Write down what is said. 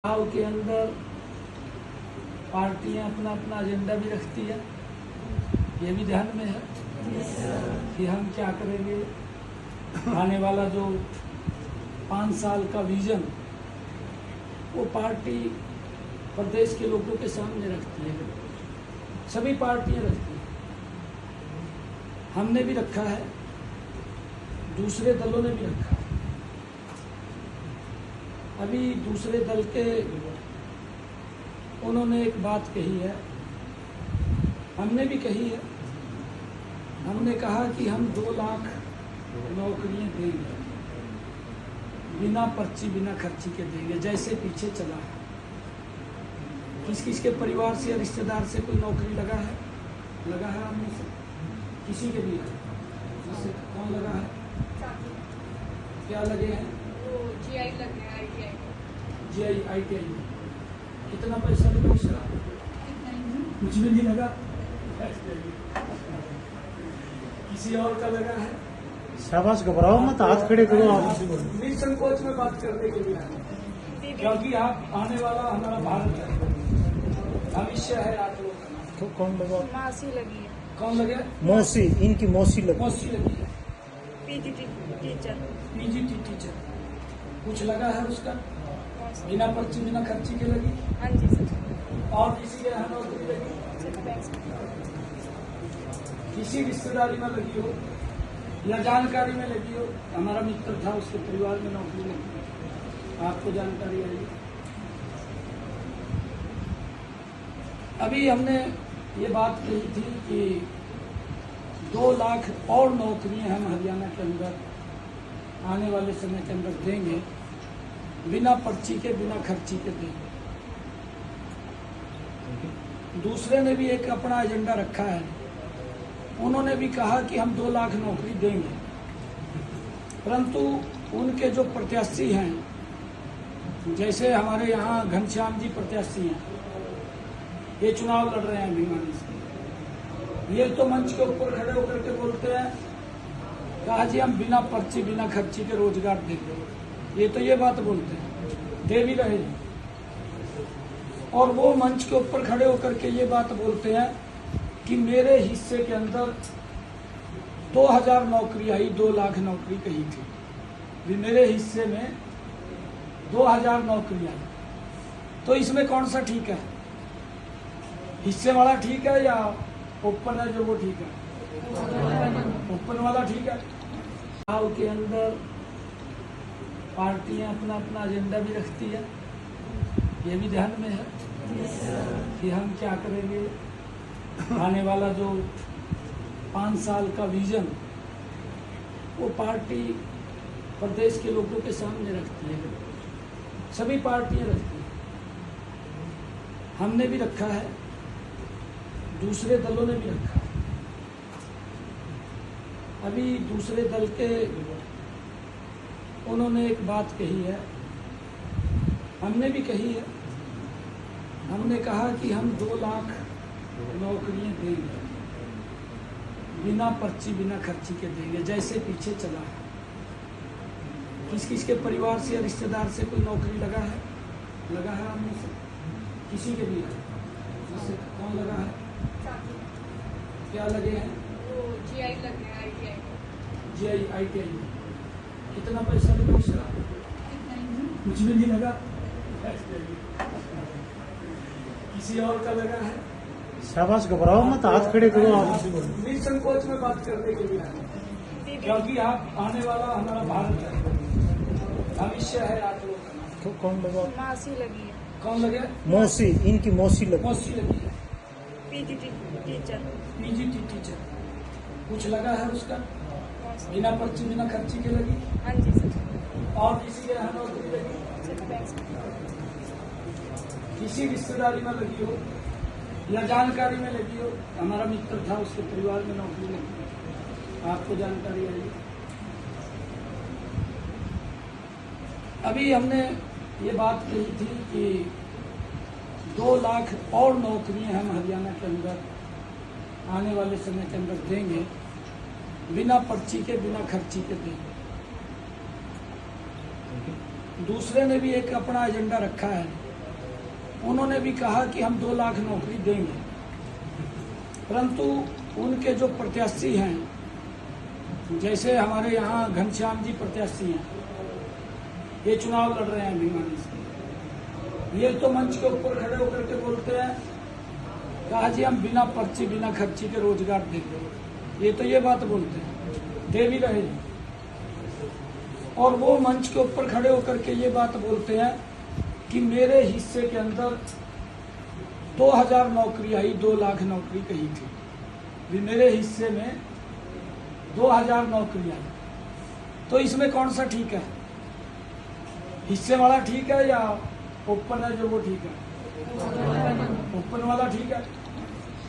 चुनाव के अंदर पार्टियां अपना अपना एजेंडा भी रखती है। ये भी ध्यान में है कि हम क्या करेंगे। आने वाला जो 5 साल का विजन वो पार्टी प्रदेश के लोगों के सामने रखती है। सभी पार्टियां रखती हैं, हमने भी रखा है, दूसरे दलों ने भी रखा है। अभी दूसरे दल के उन्होंने एक बात कही है, हमने भी कही है। हमने कहा कि हम 2 लाख नौकरियां देंगे, बिना पर्ची बिना खर्ची के देंगे, जैसे पीछे चला है। किस किस के परिवार से या रिश्तेदार से कोई नौकरी लगा है? लगा है आप में से? किसी के भी है? जिससे कौन लगा है? क्या लगे हैं? जीआई लगे हैं, आईटीआई। जीआई आईटीआई में कितना पैसा लगा उसका? कुछ भी नहीं लगा। किसी और का लगा है? शाबाश, घबराओ मत, हाथ खड़े करो आप। निसंकोच में बात करने के लिए आए, क्योंकि आप आने वाला हमारा भारत है, भविष्य है आप लोगों का। तो कौन लगा? मासी लगी है। कौन लगे? मौसी, इनकी मौसी लगी। मौसी लगी है। PGT teacher. पीजीटी टीचर कुछ लगा है उसका? बिना पर्ची बिना खर्ची के लगी। हाँ जी सर। और किसी के यहाँ नौकरी लगी? किसी रिश्तेदारी में लगी हो या जानकारी में लगी हो। हमारा मित्र था, उसके परिवार में नौकरी लगी, आपको जानकारी आई। अभी हमने ये बात कही थी कि 2 लाख और नौकरियां हम हरियाणा के अंदर आने वाले समय के अंदर देंगे, बिना पर्ची के बिना खर्ची के देंगे। दूसरे ने भी एक अपना एजेंडा रखा है, उन्होंने भी कहा कि हम 2 लाख नौकरी देंगे, परंतु उनके जो प्रत्याशी हैं, जैसे हमारे यहाँ घनश्याम जी प्रत्याशी हैं, ये चुनाव लड़ रहे हैं भिवानी से। ये तो मंच के ऊपर खड़े होकर के बोलते हैं, कहा जी हम बिना पर्ची बिना खर्ची के रोजगार देंगे। ये तो ये बात बोलते हैं, दे भी रहे हैं। और वो मंच के ऊपर खड़े होकर के ये बात बोलते हैं कि मेरे हिस्से के अंदर 2000 नौकरी आई, 2 लाख नौकरी कही थी, भी मेरे हिस्से में 2000 नौकरी आई। तो इसमें कौन सा ठीक है? हिस्से वाला ठीक है या ओपन है जो वो ठीक है? ओपन वाला ठीक है। चुनाव के अंदर पार्टियां अपना अपना एजेंडा भी रखती है। ये भी ध्यान में है कि हम क्या करेंगे। आने वाला जो 5 साल का विजन वो पार्टी प्रदेश के लोगों के सामने रखती है। सभी पार्टियां रखती हैं, हमने भी रखा है, दूसरे दलों ने भी रखा है। अभी दूसरे दल के उन्होंने एक बात कही है, हमने भी कही है। हमने कहा कि हम 2 लाख नौकरियां देंगे, बिना पर्ची बिना खर्ची के देंगे, जैसे पीछे चला है। किस किस के परिवार से या रिश्तेदार से कोई नौकरी लगा है? लगा है आप में से? किसी के भी है? जिससे कौन लगा है? क्या लगे हैं? जीआई लगे हैं, आईटीआई। जीआई आईटीआई में कितना पैसा लगा उसका? कुछ भी नहीं लगा। किसी और का लगा है? शाबाश, घबराओ मत, हाथ खड़े करो आप। निसंकोच में बात करने के लिए आए, क्योंकि आप आने वाला हमारा भारत है, भविष्य है आप लोगों का। तो कौन लगा? मासी लगी है। कौन लगे? मौसी, इनकी मौसी लगी। मौसी लगी है। PGT teacher. पीजीटी टीचर कुछ लगा है उसका? बिना पर्ची बिना खर्ची के लगी। हाँ जी सर। और किसी के यहाँ नौकरी लगी? किसी रिश्तेदारी में लगी हो या जानकारी में लगी हो। हमारा मित्र था, उसके परिवार में नौकरी लगी, आपको जानकारी आई। अभी हमने ये बात कही थी कि 2 लाख और नौकरियां हम हरियाणा के अंदर आने वाले समय के अंदर देंगे, बिना पर्ची के बिना खर्ची के देंगे। दूसरे ने भी एक अपना एजेंडा रखा है, उन्होंने भी कहा कि हम 2 लाख नौकरी देंगे, परंतु उनके जो प्रत्याशी हैं, जैसे हमारे यहाँ घनश्याम जी प्रत्याशी हैं, ये चुनाव लड़ रहे हैं भिवानी से। ये तो मंच के ऊपर खड़े होकर के बोलते हैं, कहा जी हम बिना पर्ची बिना खर्ची के रोजगार देंगे। ये तो ये बात बोलते हैं, दे भी रहे हैं। और वो मंच के ऊपर खड़े होकर के ये बात बोलते हैं कि मेरे हिस्से के अंदर 2000 नौकरी आई, 2 लाख नौकरी कही थी, भी मेरे हिस्से में 2000 नौकरी आई। तो इसमें कौन सा ठीक है? हिस्से वाला ठीक है या ओपन है जो वो ठीक है? ओपन वाला ठीक है।